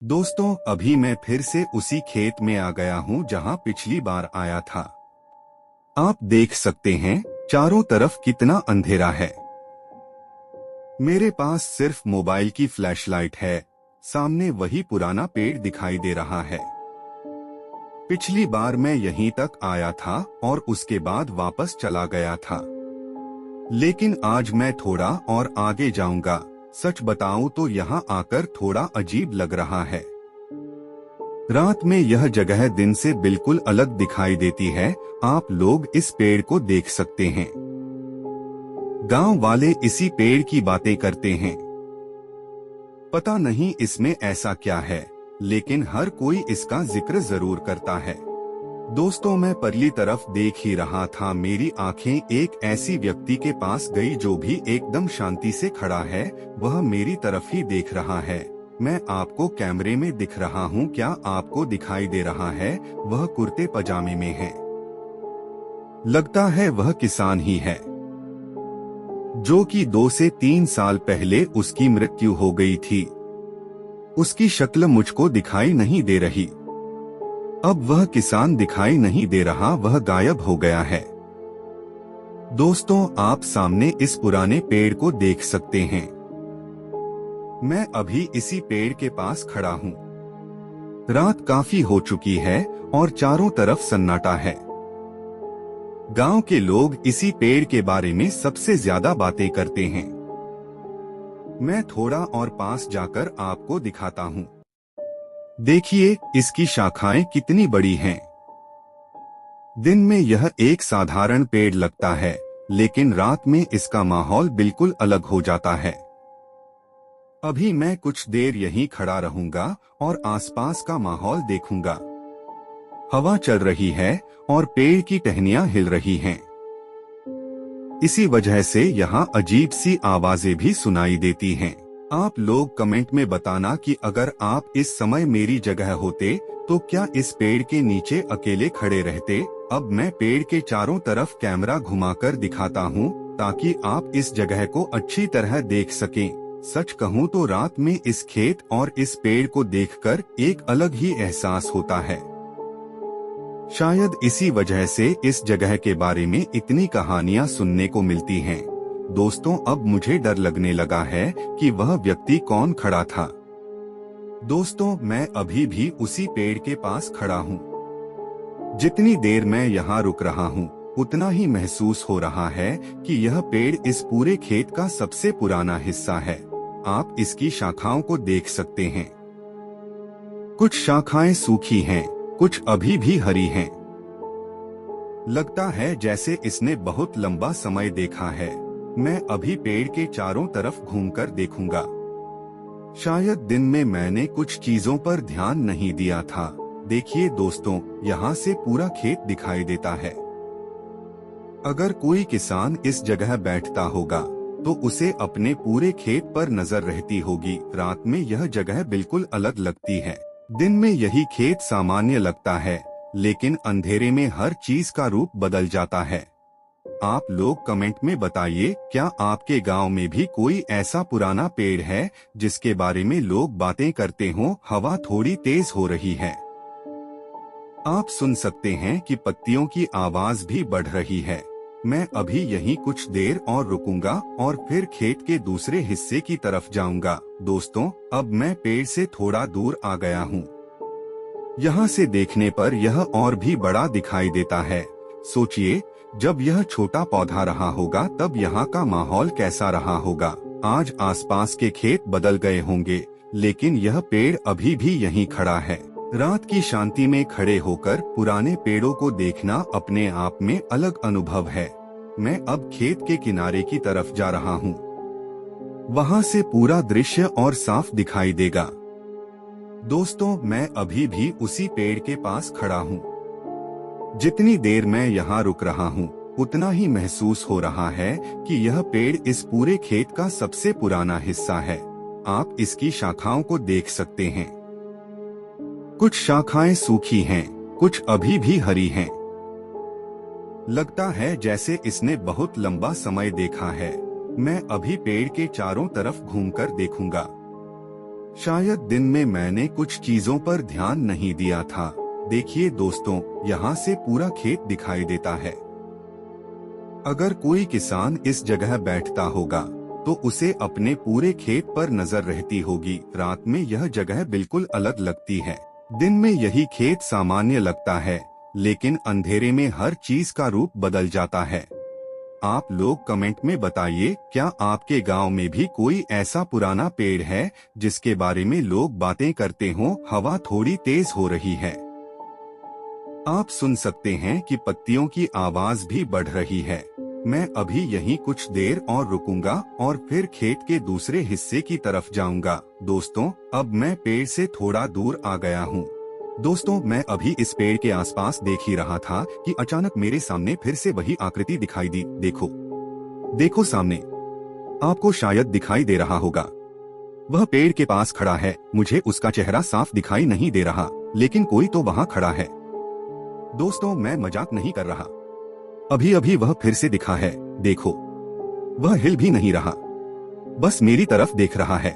दोस्तों, अभी मैं फिर से उसी खेत में आ गया हूँ जहाँ पिछली बार आया था। आप देख सकते हैं चारों तरफ कितना अंधेरा है। मेरे पास सिर्फ मोबाइल की फ्लैशलाइट है। सामने वही पुराना पेड़ दिखाई दे रहा है। पिछली बार मैं यहीं तक आया था और उसके बाद वापस चला गया था। लेकिन आज मैं थोड़ा और आगे जाऊंगा। सच बताऊं तो यहाँ आकर थोड़ा अजीब लग रहा है। रात में यह जगह दिन से बिल्कुल अलग दिखाई देती है। आप लोग इस पेड़ को देख सकते हैं। गांव वाले इसी पेड़ की बातें करते हैं। पता नहीं इसमें ऐसा क्या है, लेकिन हर कोई इसका जिक्र जरूर करता है। दोस्तों, मैं परली तरफ देख ही रहा था। मेरी आंखें एक ऐसी व्यक्ति के पास गई जो भी एकदम शांति से खड़ा है। वह मेरी तरफ ही देख रहा है। मैं आपको कैमरे में दिख रहा हूँ, क्या आपको दिखाई दे रहा है? वह कुर्ते पजामे में है। लगता है वह किसान ही है, जो कि 2 से 3 साल पहले उसकी मृत्यु हो गई थी। उसकी शक्ल मुझको दिखाई नहीं दे रही। अब वह किसान दिखाई नहीं दे रहा, वह गायब हो गया है। दोस्तों, आप सामने इस पुराने पेड़ को देख सकते हैं। मैं अभी इसी पेड़ के पास खड़ा हूँ। रात काफी हो चुकी है और चारों तरफ सन्नाटा है। गांव के लोग इसी पेड़ के बारे में सबसे ज्यादा बातें करते हैं। मैं थोड़ा और पास जाकर आपको दिखाता हूँ। देखिए, इसकी शाखाएं कितनी बड़ी हैं। दिन में यह एक साधारण पेड़ लगता है, लेकिन रात में इसका माहौल बिल्कुल अलग हो जाता है। अभी मैं कुछ देर यहीं खड़ा रहूंगा और आसपास का माहौल देखूंगा। हवा चल रही है और पेड़ की टहनियां हिल रही हैं। इसी वजह से यहाँ अजीब सी आवाजें भी सुनाई देती हैं। आप लोग कमेंट में बताना कि अगर आप इस समय मेरी जगह होते तो क्या इस पेड़ के नीचे अकेले खड़े रहते? अब मैं पेड़ के चारों तरफ कैमरा घुमाकर दिखाता हूँ ताकि आप इस जगह को अच्छी तरह देख सकें। सच कहूँ तो रात में इस खेत और इस पेड़ को देखकर एक अलग ही एहसास होता है। शायद इसी वजह से इस जगह के बारे में इतनी कहानियां सुनने को मिलती हैं। दोस्तों, अब मुझे डर लगने लगा है कि वह व्यक्ति कौन खड़ा था। दोस्तों, मैं अभी भी उसी पेड़ के पास खड़ा हूँ। जितनी देर मैं यहाँ रुक रहा हूँ, उतना ही महसूस हो रहा है कि यह पेड़ इस पूरे खेत का सबसे पुराना हिस्सा है। आप इसकी शाखाओं को देख सकते हैं। कुछ शाखाएं सूखी हैं, कुछ अभी भी हरी हैं। लगता है जैसे इसने बहुत लंबा समय देखा है। मैं अभी पेड़ के चारों तरफ घूमकर देखूंगा। शायद दिन में मैंने कुछ चीजों पर ध्यान नहीं दिया था। देखिए दोस्तों, यहाँ से पूरा खेत दिखाई देता है। अगर कोई किसान इस जगह बैठता होगा तो उसे अपने पूरे खेत पर नजर रहती होगी। रात में यह जगह बिल्कुल अलग लगती है। दिन में यही खेत सामान्य लगता है, लेकिन अंधेरे में हर चीज का रूप बदल जाता है। आप लोग कमेंट में बताइए, क्या आपके गांव में भी कोई ऐसा पुराना पेड़ है जिसके बारे में लोग बातें करते हों? हवा थोड़ी तेज हो रही है। आप सुन सकते हैं कि पत्तियों की आवाज भी बढ़ रही है। मैं अभी यहीं कुछ देर और रुकूंगा और फिर खेत के दूसरे हिस्से की तरफ जाऊंगा। दोस्तों, अब मैं पेड़ से थोड़ा दूर आ गया हूँ। यहाँ से देखने पर यह और भी बड़ा दिखाई देता है। सोचिए, जब यह छोटा पौधा रहा होगा तब यहाँ का माहौल कैसा रहा होगा। आज आसपास के खेत बदल गए होंगे, लेकिन यह पेड़ अभी भी यहीं खड़ा है। रात की शांति में खड़े होकर पुराने पेड़ों को देखना अपने आप में अलग अनुभव है। मैं अब खेत के किनारे की तरफ जा रहा हूँ। वहाँ से पूरा दृश्य और साफ दिखाई देगा। दोस्तों, मैं अभी भी उसी पेड़ के पास खड़ा हूँ। जितनी देर मैं यहाँ रुक रहा हूँ, उतना ही महसूस हो रहा है कि यह पेड़ इस पूरे खेत का सबसे पुराना हिस्सा है। आप इसकी शाखाओं को देख सकते हैं। कुछ शाखाएं सूखी हैं, कुछ अभी भी हरी हैं। लगता है जैसे इसने बहुत लंबा समय देखा है। मैं अभी पेड़ के चारों तरफ घूमकर देखूंगा। शायद दिन में मैंने कुछ चीजों पर ध्यान नहीं दिया था। देखिए दोस्तों, यहाँ से पूरा खेत दिखाई देता है। अगर कोई किसान इस जगह बैठता होगा तो उसे अपने पूरे खेत पर नजर रहती होगी। रात में यह जगह बिल्कुल अलग लगती है। दिन में यही खेत सामान्य लगता है, लेकिन अंधेरे में हर चीज का रूप बदल जाता है। आप लोग कमेंट में बताइए, क्या आपके गांव में भी कोई ऐसा पुराना पेड़ है जिसके बारे में लोग बातें करते हों? हवा थोड़ी तेज हो रही है। आप सुन सकते हैं कि पत्तियों की आवाज भी बढ़ रही है। मैं अभी यहीं कुछ देर और रुकूंगा और फिर खेत के दूसरे हिस्से की तरफ जाऊंगा। दोस्तों, अब मैं पेड़ से थोड़ा दूर आ गया हूँ। दोस्तों, मैं अभी इस पेड़ के आसपास देख ही रहा था कि अचानक मेरे सामने फिर से वही आकृति दिखाई दी। देखो सामने, आपको शायद दिखाई दे रहा होगा। वह पेड़ के पास खड़ा है। मुझे उसका चेहरा साफ दिखाई नहीं दे रहा, लेकिन कोई तो वहाँ खड़ा है। दोस्तों, मैं मजाक नहीं कर रहा। अभी अभी वह फिर से दिखा है। देखो, वह हिल भी नहीं रहा, बस मेरी तरफ देख रहा है।